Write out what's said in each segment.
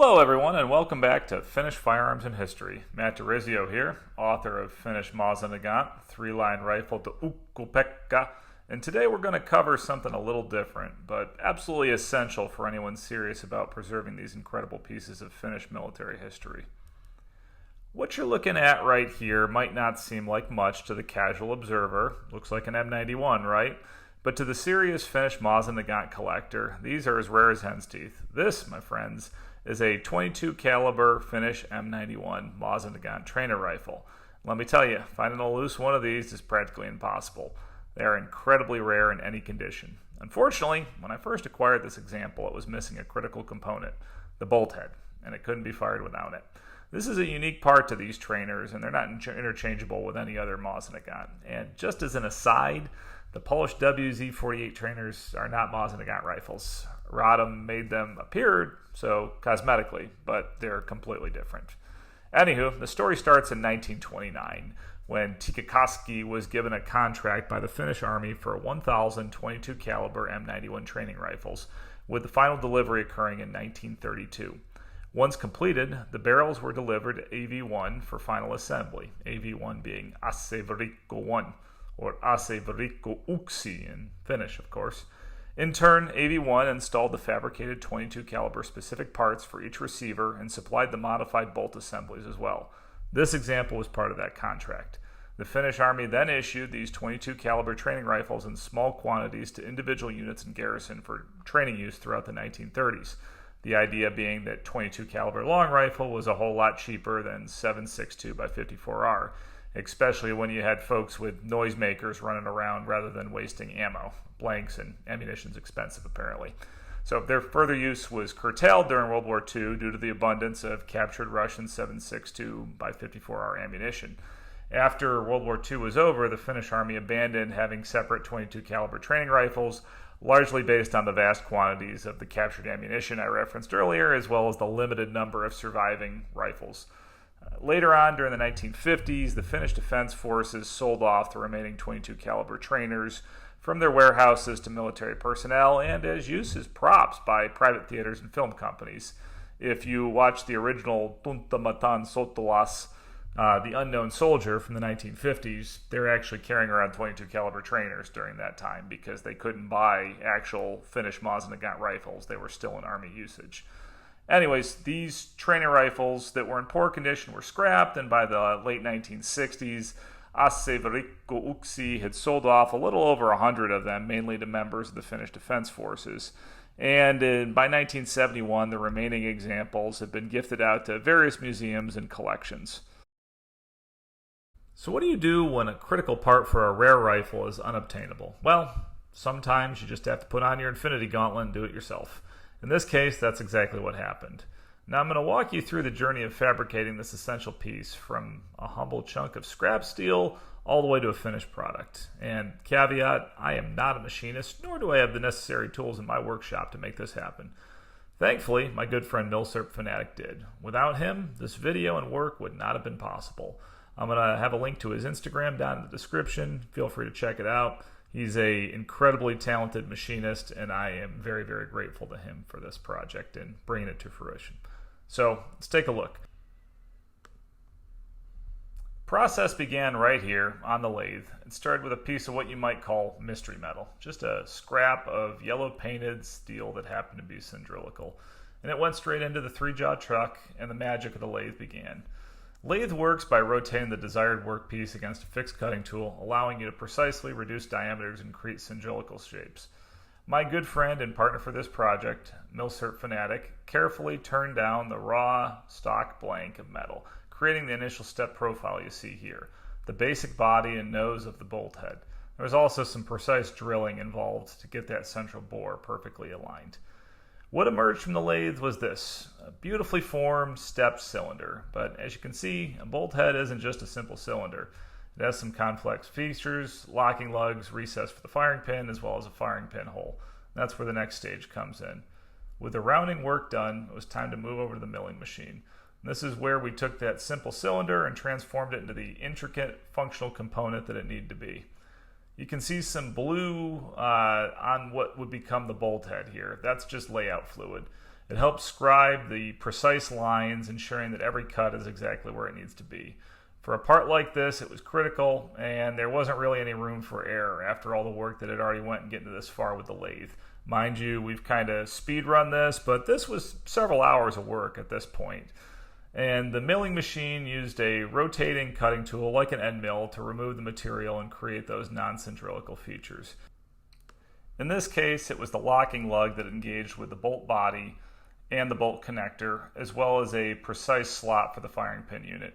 Hello everyone and welcome back to Finnish Firearms and History. Matt DeRizio here, author of Finnish Mosin-Nagant, 3-line rifle to Ukko Pekka, and today we're going to cover something a little different, but absolutely essential for anyone serious about preserving these incredible pieces of Finnish military history. What you're looking at right here might not seem like much to the casual observer. Looks like an M91, right? But to the serious Finnish Mosin-Nagant collector, these are as rare as hen's teeth. This, my friends, is a 22 caliber Finnish M91 Mosin-Nagant Trainer rifle. Let me tell you, finding a loose one of these is practically impossible. They are incredibly rare in any condition. Unfortunately, when I first acquired this example, it was missing a critical component, the bolt head, and it couldn't be fired without it. This is a unique part to these trainers, and they're not interchangeable with any other Mosin-Nagant. And just as an aside, the Polish WZ-48 trainers are not Mosin-Nagant rifles. Rodham made them appear so cosmetically, but they're completely different. Anywho, the story starts in 1929 when Tikkakoski was given a contract by the Finnish Army for 1,022 caliber M91 training rifles, with the final delivery occurring in 1932. Once completed, the barrels were delivered to AV-1 for final assembly, AV-1 being Asevarikko 1, or Asevarikko 1 in Finnish, of course. In turn, AV-1 installed the fabricated 22 caliber specific parts for each receiver and supplied the modified bolt assemblies as well. This example was part of that contract. The Finnish Army then issued these 22 caliber training rifles in small quantities to individual units in garrison for training use throughout the 1930s. The idea being that 22 caliber long rifle was a whole lot cheaper than 7.62 by 54R, especially when you had folks with noisemakers running around rather than wasting ammo. Blanks and ammunition's expensive, apparently. So their further use was curtailed during World War II due to the abundance of captured Russian 7.62 by 54R ammunition. After World War II was over, the Finnish Army abandoned having separate 22 caliber training rifles, largely based on the vast quantities of the captured ammunition I referenced earlier, as well as the limited number of surviving rifles. Later on, during the 1950s, the Finnish Defense Forces sold off the remaining 22 caliber trainers from their warehouses to military personnel and as use as props by private theaters and film companies. If you watch the original Tuntematan Sotilas, the Unknown Soldier from the 1950s, they're actually carrying around 22 caliber trainers during that time because they couldn't buy actual Finnish Mosin-Nagant rifles. They were still in Army usage. Anyways, these trainer rifles that were in poor condition were scrapped, and by the late 1960s, Asevarikko 1 had sold off a little over 100 of them, mainly to members of the Finnish Defense Forces. And by 1971, the remaining examples have been gifted out to various museums and collections. So what do you do when a critical part for a rare rifle is unobtainable? Well, sometimes you just have to put on your Infinity Gauntlet and do it yourself. In this case, that's exactly what happened. Now I'm going to walk you through the journey of fabricating this essential piece from a humble chunk of scrap steel all the way to a finished product. And caveat, I am not a machinist, nor do I have the necessary tools in my workshop to make this happen. Thankfully, my good friend Milsurp Fanatic did. Without him, this video and work would not have been possible. I'm going to have a link to his Instagram down in the description. Feel free to check it out. He's an incredibly talented machinist, and I am very, very grateful to him for this project and bringing it to fruition. So let's take a look. Process began right here on the lathe. It started with a piece of what you might call mystery metal, just a scrap of yellow painted steel that happened to be cylindrical. And it went straight into the 3-jaw truck, and the magic of the lathe began. Lathe works by rotating the desired workpiece against a fixed cutting tool, allowing you to precisely reduce diameters and create cylindrical shapes. My good friend and partner for this project, Milsurp Fanatic, carefully turned down the raw stock blank of metal, creating the initial step profile you see here, the basic body and nose of the bolt head. There was also some precise drilling involved to get that central bore perfectly aligned. What emerged from the lathe was this, a beautifully formed stepped cylinder. But as you can see, a bolt head isn't just a simple cylinder. It has some complex features, locking lugs, recess for the firing pin, as well as a firing pin hole. That's where the next stage comes in. With the rounding work done, it was time to move over to the milling machine. And this is where we took that simple cylinder and transformed it into the intricate functional component that it needed to be. You can see some blue on what would become the bolt head here. That's just layout fluid. It helps scribe the precise lines, ensuring that every cut is exactly where it needs to be. For a part like this, it was critical, and there wasn't really any room for error after all the work that had already went and getting this far with the lathe. Mind you, we've kind of speed run this, but this was several hours of work at this point. And the milling machine used a rotating cutting tool like an end mill to remove the material and create those non-centrifugal features. In this case, it was the locking lug that engaged with the bolt body and the bolt connector, as well as a precise slot for the firing pin unit.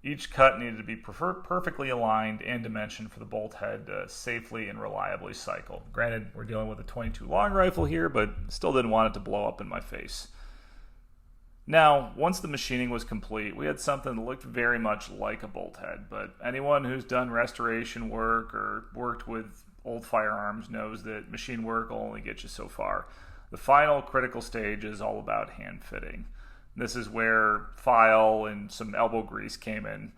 Each cut needed to be perfectly aligned and dimensioned for the bolt head to safely and reliably cycle. Granted, we're dealing with a .22 long rifle here, but still didn't want it to blow up in my face. Now, once the machining was complete, we had something that looked very much like a bolt head, but anyone who's done restoration work or worked with old firearms knows that machine work will only get you so far. The final critical stage is all about hand fitting. This is where file and some elbow grease came in.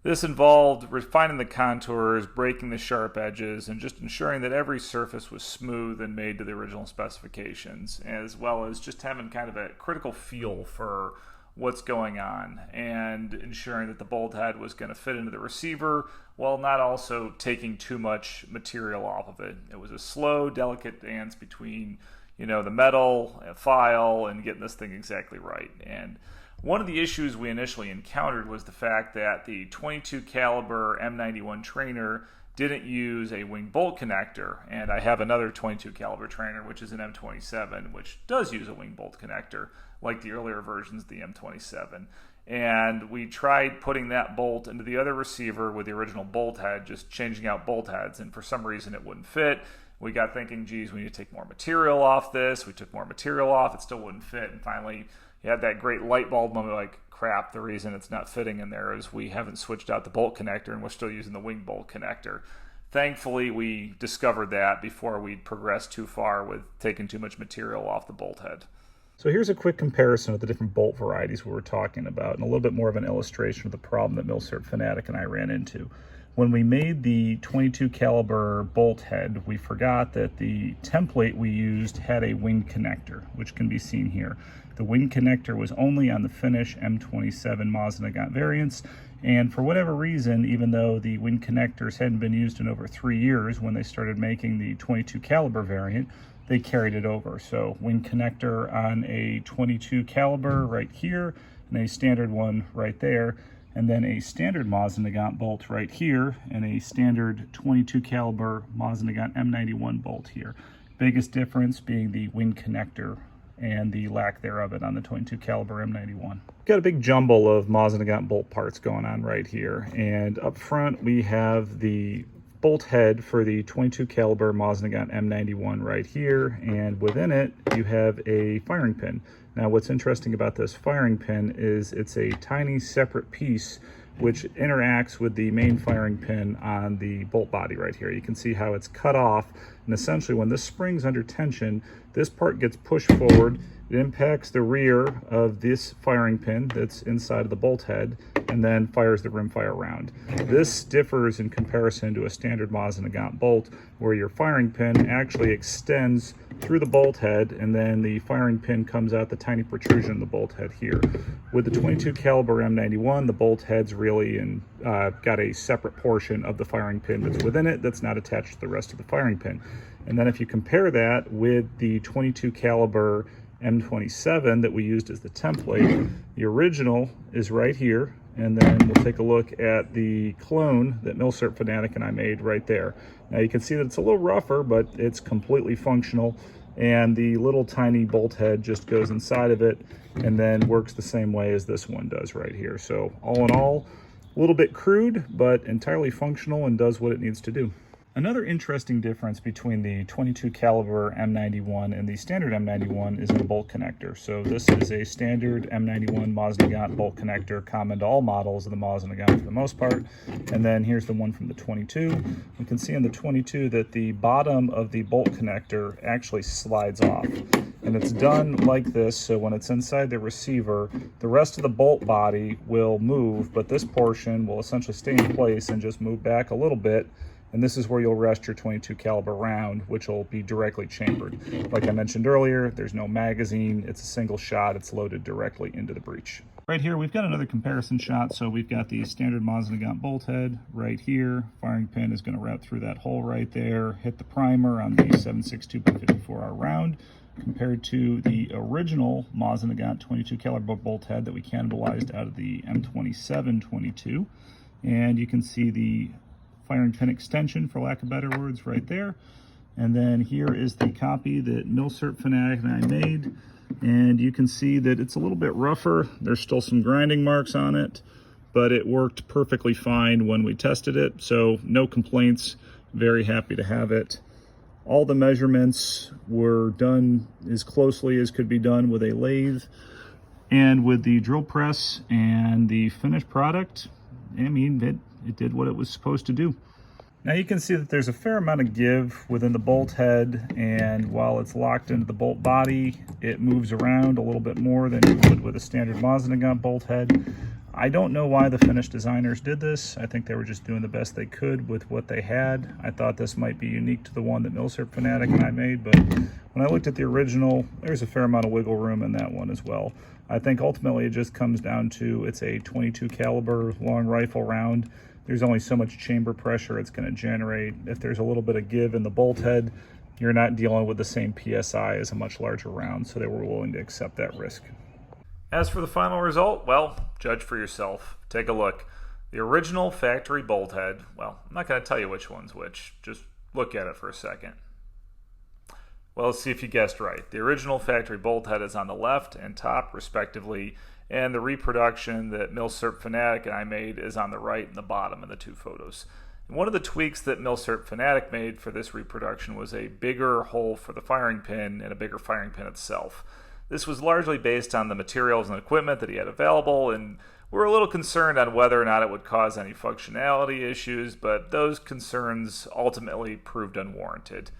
This involved refining the contours, breaking the sharp edges, and just ensuring that every surface was smooth and made to the original specifications, as well as just having kind of a critical feel for what's going on and ensuring that the bolt head was going to fit into the receiver while not also taking too much material off of it. It was a slow, delicate dance between, the metal, file, and getting this thing exactly right. And one of the issues we initially encountered was the fact that the .22 caliber M91 Trainer didn't use a wing bolt connector, and I have another .22 caliber Trainer, which is an M27, which does use a wing bolt connector, like the earlier versions of the M27. And we tried putting that bolt into the other receiver with the original bolt head, just changing out bolt heads, and for some reason it wouldn't fit. We got thinking, geez, we need to take more material off this. We took more material off, it still wouldn't fit, and finally you had that great light bulb moment, like, crap, the reason it's not fitting in there is we haven't switched out the bolt connector and we're still using the wing bolt connector. Thankfully, we discovered that before we'd progressed too far with taking too much material off the bolt head. So here's a quick comparison of the different bolt varieties we were talking about, and a little bit more of an illustration of the problem that Milsurp Fanatic and I ran into. When we made the .22 caliber bolt head, we forgot that the template we used had a wing connector, which can be seen here. The wing connector was only on the Finnish M27 Mosin-Nagant variants, and for whatever reason, even though the wing connectors hadn't been used in over 3 years when they started making the .22 caliber variant, they carried it over. So wing connector on a .22 caliber right here, and a standard one right there, and then a standard Mosin-Nagant bolt right here, and a standard .22 caliber Mosin-Nagant M91 bolt here. Biggest difference being the wing connector and the lack thereof it on the .22 caliber M91. Got a big jumble of Mosin-Nagant bolt parts going on right here, and up front we have the bolt head for the .22 caliber Mosin-Nagant M91 right here, and within it you have a firing pin. Now what's interesting about this firing pin is it's a tiny separate piece which interacts with the main firing pin on the bolt body right here. You can see how it's cut off, and essentially when this spring's under tension, this part gets pushed forward, it impacts the rear of this firing pin that's inside of the bolt head, and then fires the rimfire round. This differs in comparison to a standard Mosin-Nagant bolt, where your firing pin actually extends through the bolt head, and then the firing pin comes out the tiny protrusion in the bolt head here. With the .22 caliber M91, the bolt head's really got a separate portion of the firing pin that's within it that's not attached to the rest of the firing pin. And then if you compare that with the .22 caliber M27 that we used as the template, the original is right here, and then we'll take a look at the clone that Milsurp Fanatic and I made right there. Now you can see that it's a little rougher, but it's completely functional, and the little tiny bolt head just goes inside of it and then works the same way as this one does right here. So all in all, a little bit crude, but entirely functional and does what it needs to do. Another interesting difference between the .22 caliber M91 and the standard M91 is in the bolt connector. So this is a standard M91 Mosin-Nagant bolt connector, common to all models of the Mosin-Nagant for the most part. And then here's the one from the .22. You can see on the .22 that the bottom of the bolt connector actually slides off. And it's done like this, so when it's inside the receiver, the rest of the bolt body will move, but this portion will essentially stay in place and just move back a little bit, and this is where you'll rest your 22 caliber round, which will be directly chambered. Like I mentioned earlier, there's no magazine, it's a single shot, it's loaded directly into the breech. Right here, we've got another comparison shot. So we've got the standard Mosin-Nagant bolt head right here. Firing pin is going to route through that hole right there, hit the primer on the 7.62 by 54R round, compared to the original Mosin-Nagant 22 caliber bolt head that we cannibalized out of the M27 22. And you can see the firing pin extension, for lack of better words, right there. And then here is the copy that Milsurp Fanatic and I made. And you can see that it's a little bit rougher. There's still some grinding marks on it, but it worked perfectly fine when we tested it. So no complaints, very happy to have it. All the measurements were done as closely as could be done with a lathe. And with the drill press and the finished product, I mean, it did what it was supposed to do. Now you can see that there's a fair amount of give within the bolt head, and while it's locked into the bolt body, it moves around a little bit more than you would with a standard Mosin-Nagant bolt head. I don't know why the Finnish designers did this. I think they were just doing the best they could with what they had. I thought this might be unique to the one that Milsurp Fanatic and I made, but when I looked at the original, there's a fair amount of wiggle room in that one as well. I think ultimately it just comes down to it's a 22 caliber long rifle round. There's only so much chamber pressure it's going to generate. If there's a little bit of give in the bolt head, you're not dealing with the same PSI as a much larger round, so they were willing to accept that risk. As for the final result, well, judge for yourself. Take a look. The original factory bolt head, well, I'm not going to tell you which one's which. Just look at it for a second. Well, let's see if you guessed right. The original factory bolt head is on the left and top, respectively, and the reproduction that Milsurp Fanatic and I made is on the right and the bottom of the two photos. And one of the tweaks that Milsurp Fanatic made for this reproduction was a bigger hole for the firing pin and a bigger firing pin itself. This was largely based on the materials and equipment that he had available, and we're a little concerned on whether or not it would cause any functionality issues, but those concerns ultimately proved unwarranted.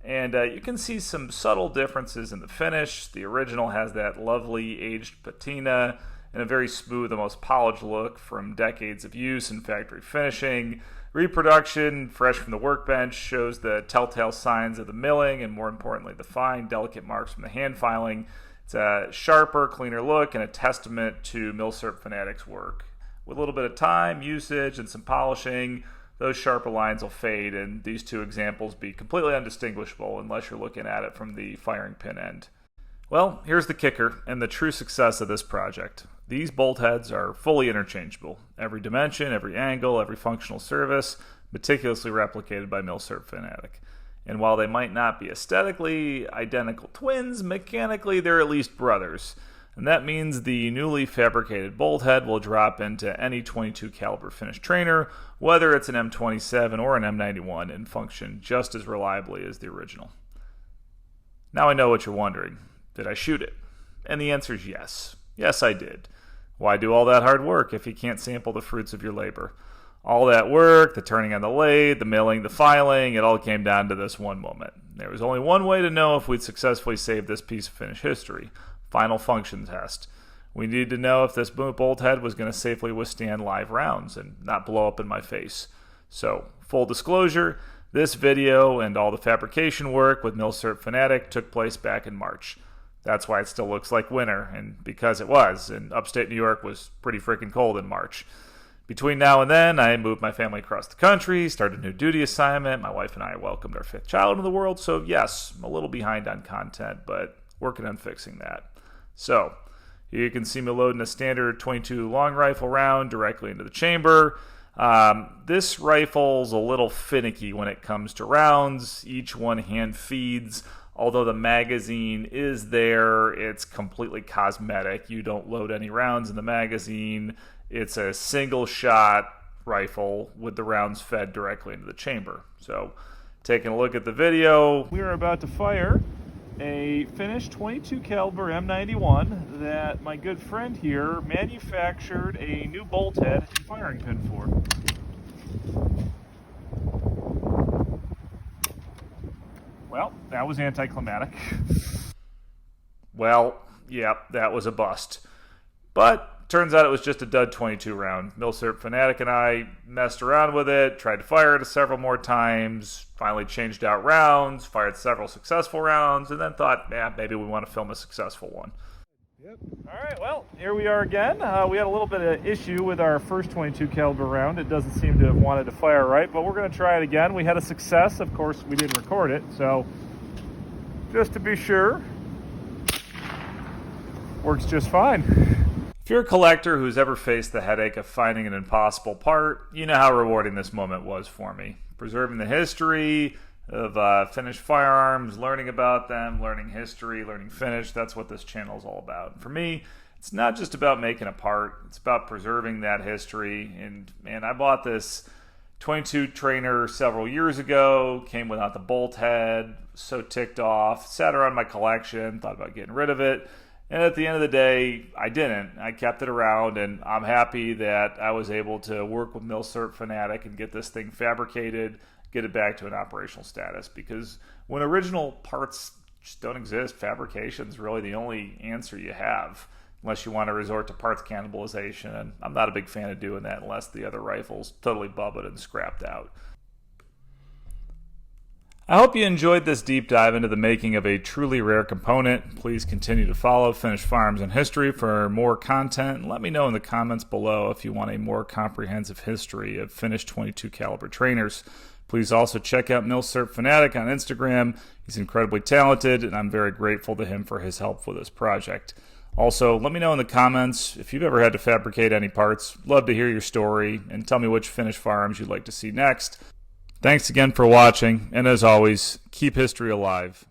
And you can see some subtle differences in the finish. The original has that lovely aged patina and a very smooth, almost polished look from decades of use in factory finishing. Reproduction, fresh from the workbench, shows the telltale signs of the milling and, more importantly, the fine, delicate marks from the hand filing. It's a sharper, cleaner look and a testament to Milsurp Fanatic's work. With a little bit of time, usage, and some polishing, those sharper lines will fade, and these two examples be completely undistinguishable unless you're looking at it from the firing pin end. Well, here's the kicker and the true success of this project. These bolt heads are fully interchangeable. Every dimension, every angle, every functional service, meticulously replicated by Milsurp Fanatic. And while they might not be aesthetically identical twins, mechanically they're at least brothers. And that means the newly fabricated bolt head will drop into any 22 caliber Finnish Trainer, whether it's an M27 or an M91, and function just as reliably as the original. Now I know what you're wondering. Did I shoot it? And the answer is yes. Yes, I did. Why do all that hard work if you can't sample the fruits of your labor? All that work, the turning on the lathe, the milling, the filing, it all came down to this one moment. There was only one way to know if we'd successfully saved this piece of Finnish history. Final function test. We needed to know if this bolt head was going to safely withstand live rounds and not blow up in my face. So, full disclosure, this video and all the fabrication work with Milsurp Fanatic took place back in March. That's why it still looks like winter, and because it was, and upstate New York was pretty freaking cold in March. Between now and then, I moved my family across the country, started a new duty assignment, my wife and I welcomed our 5th child into the world, so yes, I'm a little behind on content, but working on fixing that. So, here you can see me loading a standard 22 long rifle round directly into the chamber. This rifle's a little finicky when it comes to rounds. Each one hand feeds. Although the magazine is there, it's completely cosmetic. You don't load any rounds in the magazine. It's a single shot rifle with the rounds fed directly into the chamber. So, taking a look at the video, we are about to fire a Finnish 22 caliber M91 that my good friend here manufactured a new bolt head and firing pin for. Well, that was anticlimactic. Well, yeah, that was a bust. But turns out it was just a dud 22 round. Milsurp Fanatic and I messed around with it, tried to fire it several more times, finally changed out rounds, fired several successful rounds, and then thought, maybe we want to film a successful one. Yep. All right, well, here we are again. We had a little bit of issue with our first 22 caliber round. It doesn't seem to have wanted to fire right, but we're going to try it again. We had a success. Of course, we didn't record it, so just to be sure, works just fine. If you're a collector who's ever faced the headache of finding an impossible part, you know how rewarding this moment was for me. Preserving the history of Finnish firearms, learning about them, learning history, learning Finnish, that's what this channel is all about. For me, it's not just about making a part, it's about preserving that history. And man, I bought this 22 Trainer several years ago, came without the bolt head, so ticked off, sat around my collection, thought about getting rid of it. And at the end of the day, I didn't. I kept it around, and I'm happy that I was able to work with Milsurp Fanatic and get this thing fabricated, get it back to an operational status. Because when original parts just don't exist, fabrication is really the only answer you have, unless you want to resort to parts cannibalization. And I'm not a big fan of doing that unless the other rifle's totally bubbled and scrapped out. I hope you enjoyed this deep dive into the making of a truly rare component. Please continue to follow Finnish Firearms and History for more content, and let me know in the comments below if you want a more comprehensive history of Finnish 22 caliber trainers. Please also check out Milsurp Fanatic on Instagram. He's incredibly talented, and I'm very grateful to him for his help with this project. Also, let me know in the comments if you've ever had to fabricate any parts. Love to hear your story, and tell me which Finnish firearms you'd like to see next. Thanks again for watching, and as always, keep history alive.